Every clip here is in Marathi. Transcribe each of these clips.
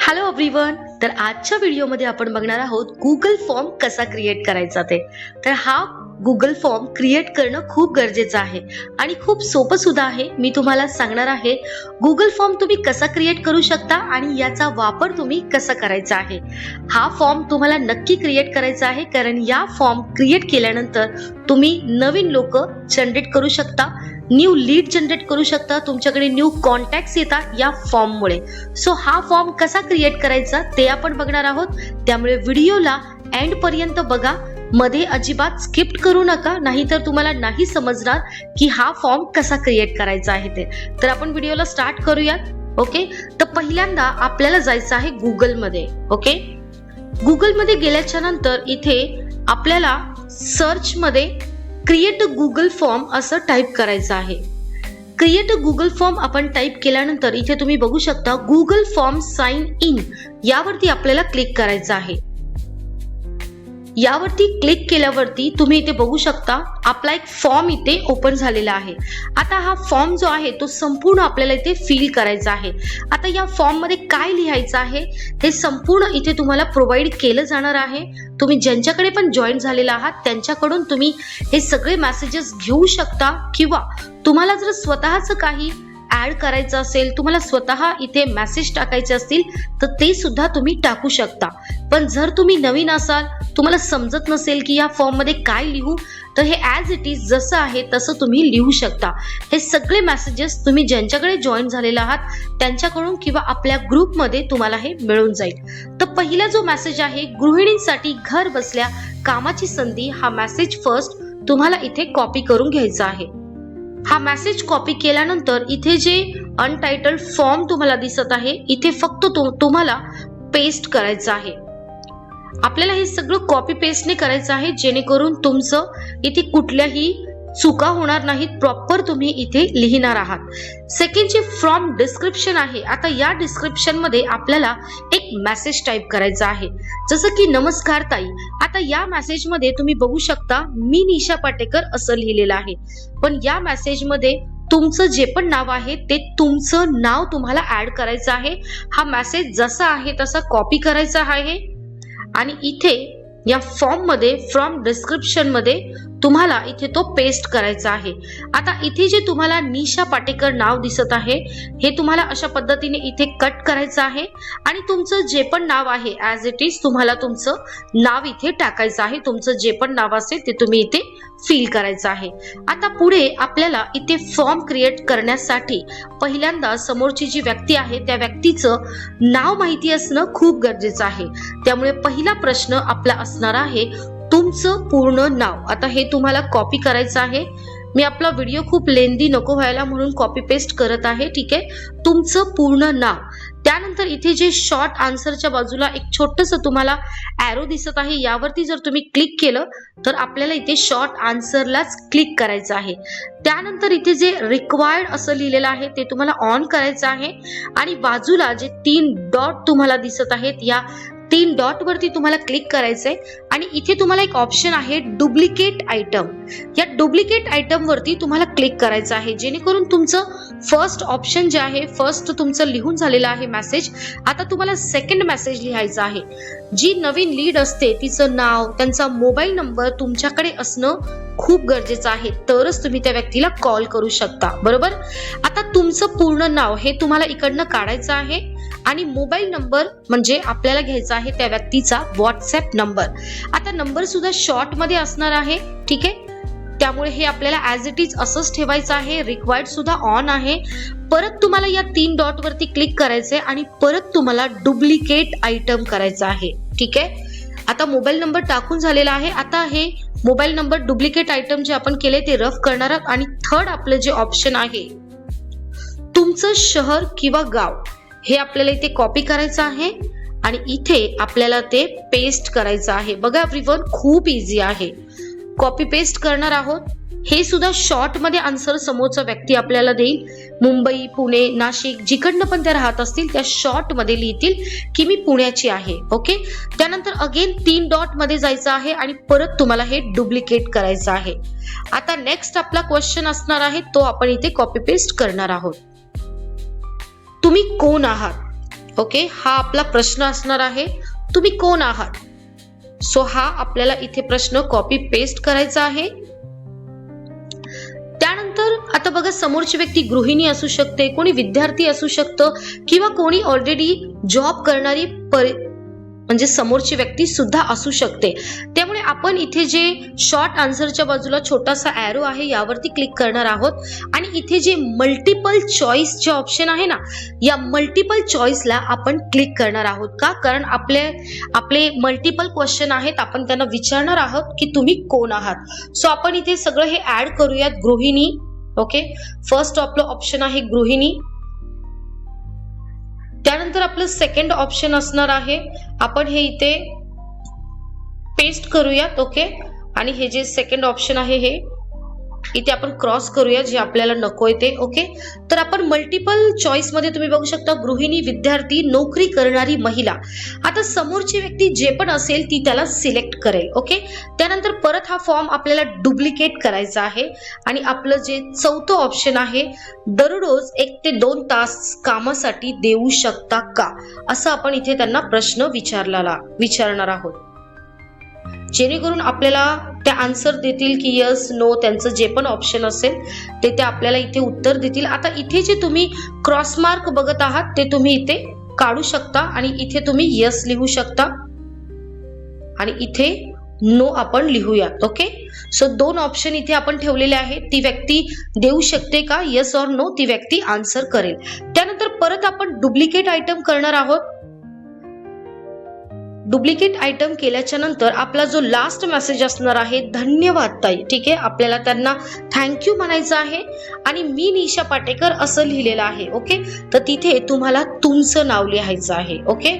Hello everyone. तर आजच्या व्हिडिओमध्ये आपण बघणार आहोत गुगल फॉर्म कसा क्रिएट करायचा ते. तर हा गुगल फॉर्म क्रिएट करणं खूप गरजेचं आहे आणि खूप सोपं सुद्धा आहे. मी तुम्हाला सांगणार आहे गुगल फॉर्म तुम्ही कसा क्रिएट करू शकता आणि याचा वापर तुम्ही कसा करायचा आहे. हा फॉर्म तुम्हाला नक्की क्रिएट करायचा आहे, कारण या फॉर्म क्रिएट केल्यानंतर तुम्ही नवीन लोक जनरेट करू शकता, न्यू लीड जनरेट करू शकता, तुमच्याकडे न्यू कॉन्टॅक्ट्स येतात या फॉर्म मुळे. सो हा फॉर्म कसा क्रिएट करायचा ते आपण बघणार आहोत. त्यामुळे व्हिडिओला एंड पर्यंत बघा, मध्ये अजिबात स्किप करू नका, नाहीतर तुम्हाला नाही समजणार की हा फॉर्म कसा क्रिएट करायचा आहे ते. तर आपण व्हिडिओला स्टार्ट करूयात. ओके, तर पहिल्यांदा आपल्याला जायचं आहे गुगल मध्ये. ओके, गुगल मध्ये गेल्याच्या नंतर इथे आपल्याला सर्च मध्ये क्रिएट अ गुगल फॉर्म असं टाइप करायचं आहे. क्रिएट अ गुगल फॉर्म आपण टाइप केल्यानंतर इथे तुम्ही बघू शकता गुगल फॉर्म साइन इन यावरती आपल्याला क्लिक करायचं आहे. यावरती क्लिक केल्यावरती तुम्ही इथे बघू शकता आपला एक फॉर्म इथे ओपन झालेला आहे. आता हा फॉर्म जो आहे तो संपूर्ण आपल्याला इथे फिल करायचा आहे. आता या फॉर्म मध्ये काय लिहायचं आहे हे संपूर्ण इथे तुम्हाला प्रोव्हाइड केलं जाणार आहे. तुम्ही ज्यांच्याकडे पण जॉईन झालेला आहात त्यांच्याकडून तुम्ही हे सगळे मेसेजेस घेऊ शकता, किंवा तुम्हाला जर स्वतःच काही ऍड करायचं असेल, तुम्हाला स्वतः इथे मेसेज टाकायचे असतील तर ते सुद्धा तुम्ही टाकू शकता. पण जर तुम्ही नवीन असाल, तुम्हाला समजत नसेल की या फॉर्म मध्ये काय लिहू, तर हे ॲज इट इज जसं आहे तसं तुम्ही लिहू शकता. हे सगळे मेसेजेस तुम्ही ज्यांच्याकडे जॉईन झालेला आहात त्यांच्याकडून किंवा आपल्या ग्रुपमध्ये तुम्हाला हे मिळून जाईल. तर पहिला जो मेसेज आहे गृहिणींसाठी घर बसल्या कामाची संधी, हा मेसेज फर्स्ट तुम्हाला इथे कॉपी करून घ्यायचा आहे. हा मेसेज कॉपी केल्यानंतर इथे जे अनटायटल्ड फॉर्म तुम्हाला दिसत आहे इथे फक्त तुम्हाला पेस्ट करायचं आहे. आपल्याला हे सगळं कॉपी पेस्टने करायचं आहे, जेणेकरून तुमचं इथे कुठल्याही चुका होणार नाहीत. प्रॉपर तुम्ही इथे लिहिणार आहात. सेकंड जे फ्रॉम डिस्क्रिप्शन आहे, आता या डिस्क्रिप्शन मध्ये आपल्याला एक मेसेज टाइप करायचा आहे, जसं की नमस्कार ताई. आता या मेसेज मध्ये तुम्ही बघू शकता मी निशा पाटेकर असं लिहिलेलं आहे, पण या मेसेज मध्ये तुमचं जे पण नाव आहे ते तुमचं नाव तुम्हाला ऍड करायचं आहे. हा मेसेज जसा आहे तसा कॉपी करायचा आहे आणि इथे या फॉर्म मध्ये फ्रॉम डिस्क्रिप्शन मध्ये तुम्हाला इथे तो पेस्ट करायचा आहे. आता इथे जे तुम्हाला निशा पाटेकर नाव दिसत आहे हे तुम्हाला अशा पद्धतीने इथे कट करायचं आहे आणि तुमचं जे पण नाव आहे ॲज इट इज तुम्हाला तुमचं नाव इथे टाकायचं आहे. तुमचं जे पण नाव असेल ते तुम्ही इथे फिल करायचं आहे. आता पुढे आपल्याला इथे फॉर्म क्रिएट करण्यासाठी पहिल्यांदा समोरची जी व्यक्ती आहे त्या व्यक्तीचं नाव माहिती असणं खूप गरजेचं आहे. त्यामुळे पहिला प्रश्न आपला असणार आहे तुमचं पूर्ण नाव. आता हे तुम्हाला कॉपी करायचं आहे. मी आपला व्हिडिओ खूप लेंदी नको व्हायला म्हणून कॉपी पेस्ट करत आहे. ठीक आहे, तुमचं पूर्ण नाव. त्यानंतर इथे जे शॉर्ट आन्सरच्या बाजूला एक छोटंसं तुम्हाला ॲरो दिसत आहे, यावरती जर तुम्ही क्लिक केलं तर आपल्याला इथे शॉर्ट आन्सरलाच क्लिक करायचं आहे. त्यानंतर इथे जे रिक्वायर्ड असं लिहिलेलं आहे ते तुम्हाला ऑन करायचं आहे आणि बाजूला जे 3 डॉट तुम्हाला दिसत आहेत या 3 डॉट वरती तुम्हाला क्लिक करायचंय आणि इथे तुम्हाला एक ऑप्शन आहे डुप्लिकेट आयटम. या डुप्लिकेट आयटम वरती तुम्हाला क्लिक करायचं आहे, जेणेकरून तुमचं फर्स्ट ऑप्शन जे आहे, फर्स्ट तुमचं लिहून झालेलं आहे मेसेज. आता तुम्हाला सेकंड मेसेज लिहायचा आहे. जी नवीन लीड असते तिचं नाव, त्यांचा मोबाईल नंबर तुमच्याकडे असणं खूप गरजेचं आहे, तरच तुम्ही त्या व्यक्तीला कॉल करू शकता. बरोबर. आता तुमचं पूर्ण नाव हे तुम्हाला इकडनं काढायचं आहे आणि मोबाईल नंबर म्हणजे आपल्याला घ्यायचा आहे त्या व्यक्तीचा व्हॉट्सअप नंबर. आता नंबर सुद्धा शॉर्ट मध्ये असणार आहे. ठीक आहे, त्यामुळे हे आपल्याला ॲज इट इज असंच ठेवायचं आहे. रिक्वायर्ड सुद्धा ऑन आहे. परत तुम्हाला या 3 डॉट वरती क्लिक करायचंय आणि परत तुम्हाला डुप्लिकेट आयटम करायचं आहे. ठीक आहे, आता मोबाईल नंबर टाकून झालेला आहे. आता हे मोबाईल नंबर डुप्लिकेट आयटम जे आपण केले ते रफ करणार आहोत. आणि थर्ड आपलं जे ऑप्शन आहे तुमचं शहर किंवा गाव, हे आपल्याला इथे कॉपी करायचं आहे आणि इथे आपल्याला ते पेस्ट करायचं आहे. बघा एव्हरीवन, खूप इझी आहे. कॉपी पेस्ट करणार आहोत. हे सुद्धा शॉर्ट मध्ये आन्सर समोरचा व्यक्ती आपल्याला देईल. मुंबई, पुणे, नाशिक जिकडनं पण त्या राहत असतील त्या शॉर्ट मध्ये लिहितील की मी पुण्याची आहे. ओके, त्यानंतर अगेन 3 डॉट मध्ये जायचं आहे आणि परत तुम्हाला हे डुप्लिकेट करायचं आहे. आता नेक्स्ट आपला क्वेश्चन असणार आहे तो आपण इथे कॉपी पेस्ट करणार आहोत. तुम्ही कोण आहात ओके, हा आपला प्रश्न असणार आहे, तुम्ही कोण आहात. सो हा आपल्याला इथे प्रश्न कॉपी पेस्ट करायचा आहे. त्यानंतर आता बघा, समोरची व्यक्ती गृहिणी असू शकते, कोणी विद्यार्थी असू शकतं, किंवा कोणी ऑलरेडी जॉब करणारी म्हणजे समोरची व्यक्ती सुद्धा असू शकते. त्यामुळे आपण इथे जे शॉर्ट आन्सरच्या बाजूला छोटासा ॲरो आहे यावरती क्लिक करणार आहोत आणि इथे जे मल्टिपल चॉईसचे ऑप्शन आहे ना, या मल्टिपल चॉईसला आपण क्लिक करणार आहोत. का? कारण आपले मल्टिपल क्वेश्चन आहेत, आपण त्यांना विचारणार आहोत की तुम्ही कोण आहात. सो आपण इथे सगळं हे ऍड करूयात. गृहिणी. ओके, फर्स्ट आपलं ऑप्शन आहे गृहिणी. त्यानंतर आपलं सेकंड ऑप्शन असणार आहे, आपण हे इथे पेस्ट करूयात. ओके, आणि हे जे सेकंड ऑप्शन आहे हे इथे आपण क्रॉस करूया, जे आपल्याला नकोय ते. ओके, तर आपण मल्टिपल चॉईस मध्ये तुम्ही बघू शकता गृहिणी, विद्यार्थी, नोकरी करणारी महिला. आता समोरची व्यक्ती जे पण असेल ती त्याला सिलेक्ट करेल. ओके, त्यानंतर परत हा फॉर्म आपल्याला डुप्लिकेट करायचा आहे आणि आपलं जे चौथं ऑप्शन आहे, दररोज 1 ते 2 तास कामासाठी देऊ शकता का, असं आपण इथे त्यांना प्रश्न विचारणार आहोत, जेणेकरून आपल्याला त्या आन्सर देतील की यस, नो, त्यांचं जे पण ऑप्शन असेल ते आपल्याला इथे उत्तर देतील. आता इथे जे तुम्ही क्रॉस मार्क बघत आहात ते तुम्ही इथे काढू शकता आणि इथे तुम्ही यस लिहू शकता आणि इथे नो आपण लिहूयात. ओके, सो 2 ऑप्शन इथे आपण ठेवलेले आहेत. ती व्यक्ती देऊ शकते का, यस ऑर नो, ती व्यक्ती आन्सर करेल. त्यानंतर परत आपण डुप्लिकेट आयटम करणार आहोत. डुप्लिकेट आयटम केल्याच्या नंतर आपला जो लास्ट मेसेज असणार आहे, धन्यवाद ताई. ठीक आहे, आपल्याला त्यांना थँक्यू म्हणायचं आहे आणि मी निशा पाटेकर असं लिहिलेलं आहे. ओके, तर तिथे तुम्हाला तुमचं नाव लिहायचं आहे. ओके,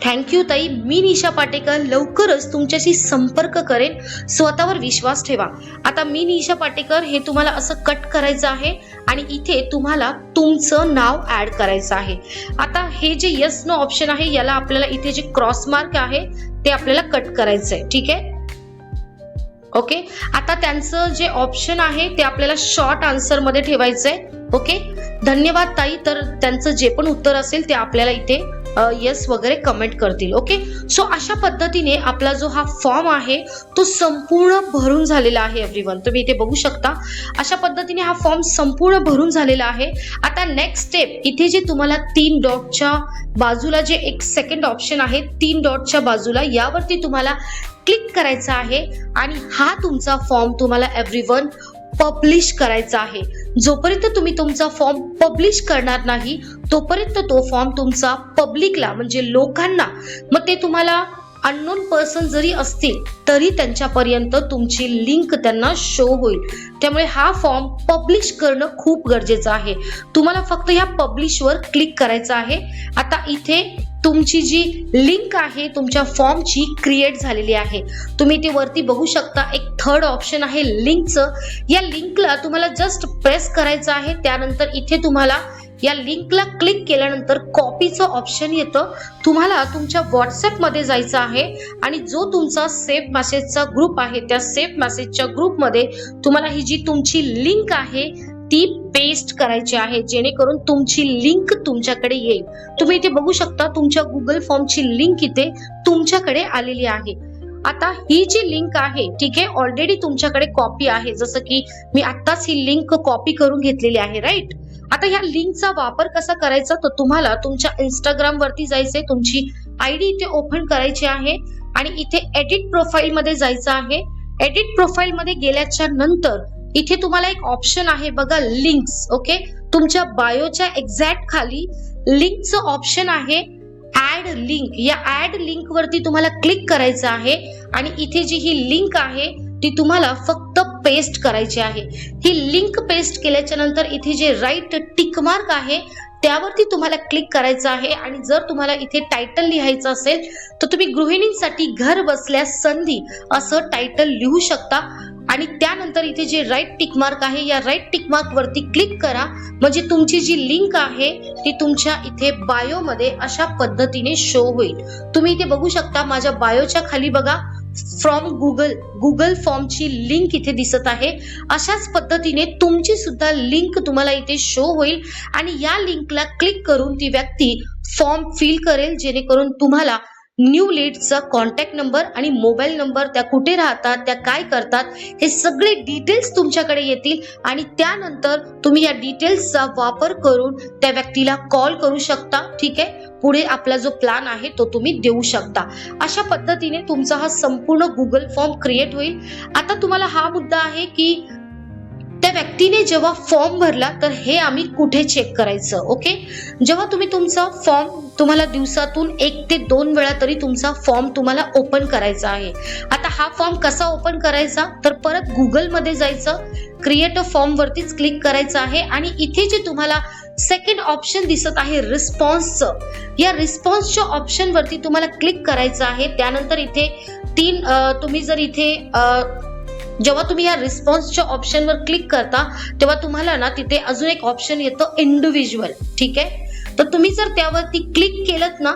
थँक्यू ताई, मी निशा पाटेकर लवकरच तुमच्याशी संपर्क करेन, स्वतःवर विश्वास ठेवा. आता मी निशा पाटेकर हे तुम्हाला असं कट करायचं आहे आणि इथे तुम्हाला तुमचं नाव ऍड करायचं आहे. आता हे जे यस नो ऑप्शन आहे याला आपल्याला इथे जे क्रॉस मार्क आहे ते आपल्याला कट करायचं आहे. ठीक आहे, ओके, आता त्यांचं जे ऑप्शन आहे ते आपल्याला शॉर्ट आन्सर मध्ये ठेवायचंय. ओके, धन्यवाद ताई, तर त्यांचं जे पण उत्तर असेल ते आपल्याला इथे यस वगैरे कमेंट करतील. ओके, सो अशा पद्धतीने आपला जो हा फॉर्म आहे तो संपूर्ण भरून झालेला आहे. एव्हरीवन, तुम्ही इथे बघू शकता अशा पद्धतीने हा फॉर्म संपूर्ण भरून झालेला आहे. आता नेक्स्ट स्टेप, इथे जे तुम्हाला 3 डॉटच्या बाजूला जे एक सेकंड ऑप्शन आहे, 3 डॉटच्या बाजूला यावरती तुम्हाला क्लिक करायचं आहे आणि हा तुमचा फॉर्म तुम्हाला एव्हरीवन पब्लिश करायचा आहे. जोपर्यंत तुम्ही तुमचा फॉर्म पब्लिश करणार नाही तोपर्यंत तो फॉर्म तुमचा पब्लिकला म्हणजे लोकांना, मग ते तुम्हाला अननोन पर्सन जरी असतील तरी त्यांच्यापर्यंत तुमची लिंक त्यांना शो होईल. त्यामुळे हा फॉर्म पब्लिश करणं खूप गरजेचं आहे. तुम्हाला फक्त या पब्लिशवर क्लिक करायचं आहे. आता इथे तुमची जी लिंक आहे तुमच्या फॉर्मची क्रिएट झालेली आहे. तुम्ही इथे वरती बघू शकता एक थर्ड ऑप्शन आहे लिंकचं. या लिंकला तुम्हाला जस्ट प्रेस करायचं आहे. त्यानंतर इथे तुम्हाला या लिंकला क्लिक केल्यानंतर कॉपीचं ऑप्शन येतं. तुम्हाला तुमच्या व्हॉट्सअप मध्ये जायचं आहे आणि जो तुमचा सेव्ह मेसेजचा ग्रुप आहे त्या सेव्ह मेसेजच्या ग्रुपमध्ये तुम्हाला ही जी तुमची लिंक आहे ती पेस्ट करायची आहे, जेणेकरून तुमची लिंक तुमच्याकडे येईल. तुम्ही इथे बघू शकता तुमच्या गुगल फॉर्मची लिंक इथे तुमच्याकडे आलेली आहे. आता ही जी लिंक आहे, ठीक आहे, ऑलरेडी तुमच्याकडे कॉपी आहे, जसं की मी आत्ताच ही लिंक कॉपी करून घेतलेली आहे, राईट. आता ह्या लिंकचा वापर कसा करायचा, तर तुम्हाला तुमच्या इंस्टाग्राम वरती जायचंय, तुमची आयडी इथे ओपन करायची आहे आणि इथे एडिट प्रोफाईल मध्ये जायचं आहे. एडिट प्रोफाईल मध्ये गेल्याच्या नंतर इथे तुम्हाला एक ऑप्शन आहे बघा, लिंक्स. ओके, तुमच्या बायोच्या एक्झॅक्ट खाली लिंकचं ऑप्शन आहे, ऍड लिंक. या ऍड लिंक वरती तुम्हाला क्लिक करायचं आहे आणि इथे जी ही लिंक आहे ती तुम्हाला फक्त पेस्ट करायची आहे. ही लिंक पेस्ट केल्याच्या नंतर इथे जे राईट टिक मार्क आहे त्यावरती तुम्हाला क्लिक करायचं आहे आणि जर तुम्हाला इथे टायटल लिहायचं असेल तर तुम्ही गृहिणींसाठी घर बसल्या संधी असं टायटल लिहू शकता आणि त्यानंतर इथे जे राईट टिक मार्क आहे या राईट टिक मार्क वरती क्लिक करा. म्हणजे तुमची जी लिंक आहे ती तुमच्या इथे बायो मध्ये अशा पद्धतीने शो होईल. तुम्ही इथे बघू शकता माझ्या बायोच्या खाली बघा फ्रॉम गुगल फॉर्मची लिंक इथे दिसत आहे. अशाच पद्धतीने तुमची सुद्धा लिंक तुम्हाला इथे शो होईल आणि या लिंकला क्लिक करून ती व्यक्ती फॉर्म फिल करेल, जेणेकरून तुम्हाला न्यू लीडचा कॉन्टॅक्ट नंबर आणि मोबाईल नंबर, त्या कुठे राहतात, त्या काय करतात, हे सगळे डिटेल्स तुमच्याकडे येतील आणि त्यानंतर तुम्ही या डिटेल्सचा वापर करून त्या व्यक्तीला कॉल करू शकता. ठीक आहे, पुढे आपला जो प्लॅन आहे तो तुम्ही देऊ शकता. अशा पद्धतीने तुमचा हा संपूर्ण गुगल फॉर्म क्रिएट होईल. आता तुम्हाला हा मुद्दा आहे की त्या व्यक्तीने जेव्हा फॉर्म भरला तर हे आम्ही कुठे चेक करायचं. ओके, जेव्हा तुम्ही तुमचा फॉर्म, तुम्हाला दिवसातून 1 ते 2 वेळा तरी तुमचा फॉर्म तुम्हाला ओपन करायचा आहे. आता हा फॉर्म कसा ओपन करायचा, तर परत गुगलमध्ये जायचं, क्रिएट अ फॉर्म वरतीच क्लिक करायचं आहे आणि इथे जे तुम्हाला सेकंड ऑप्शन दिसत आहे रिस्पॉन्सचं, या रिस्पॉन्सच्या ऑप्शन वरती तुम्हाला क्लिक करायचं आहे. त्यानंतर इथे तुम्ही जर इथे जेव्हा तुम्ही या रिस्पॉन्सच्या ऑप्शनवर क्लिक करता तेव्हा तुम्हाला ना तिथे अजून एक ऑप्शन येतं इंडिव्हिज्युअल. ठीक आहे, तर तुम्ही जर त्यावरती क्लिक केलं ना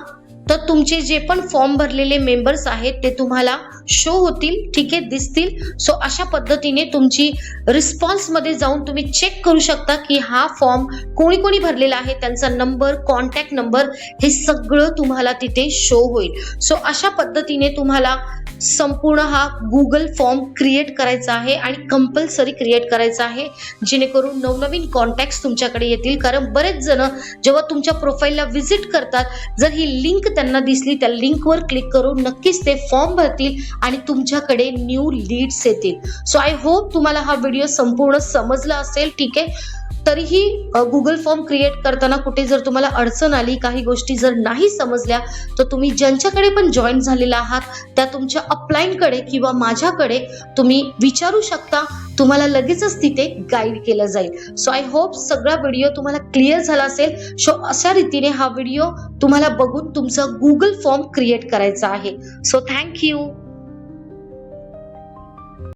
तर तुमचे जे पण फॉर्म भरलेले मेंबर्स आहेत ते तुम्हाला शो होतील. ठीक आहे, दिसतील. सो अशा पद्धतीने तुमची रिस्पॉन्स मध्ये जाऊन तुम्ही चेक करू शकता की हा फॉर्म कोणी कोणी भरलेला आहे, त्यांचा नंबर, कॉन्टॅक्ट नंबर, हे सगळं तुम्हाला तिथे शो होईल. सो अशा पद्धतीने तुम्हाला संपूर्ण हा गुगल फॉर्म क्रिएट करायचा आहे आणि कंपल्सरी क्रिएट करायचा आहे, जेणेकरून नवनवीन कॉन्टॅक्ट्स तुमच्याकडे येतील. कारण बरेच जण जेव्हा तुमच्या प्रोफाईलला व्हिजिट करतात, जर ही लिंक त्यांना दिसली, त्या लिंकवर क्लिक करून नक्कीच ते फॉर्म भरतील आणि तुमच्याकडे न्यू लीड्स येतील. सो आय होप तुम्हाला हा व्हिडिओ संपूर्ण समजला असेल. ठीक आहे, तरीही गुगल फॉर्म क्रिएट करताना कुठे जर तुम्हाला अडचण आली, काही गोष्टी जर नाही समजल्या, तर तुम्ही ज्यांच्याकडे पण जॉईन झालेला आहात त्या तुमच्या अपलाईनकडे किंवा माझ्याकडे तुम्ही विचारू शकता. तुम्हाला लगेचच तिथे गाईड केलं जाईल. सो आय होप सगळा व्हिडिओ तुम्हाला क्लिअर झाला असेल. सो अशा रीतीने हा व्हिडिओ तुम्हाला बघून तुमचा गुगल फॉर्म क्रिएट करायचा आहे. So thank you.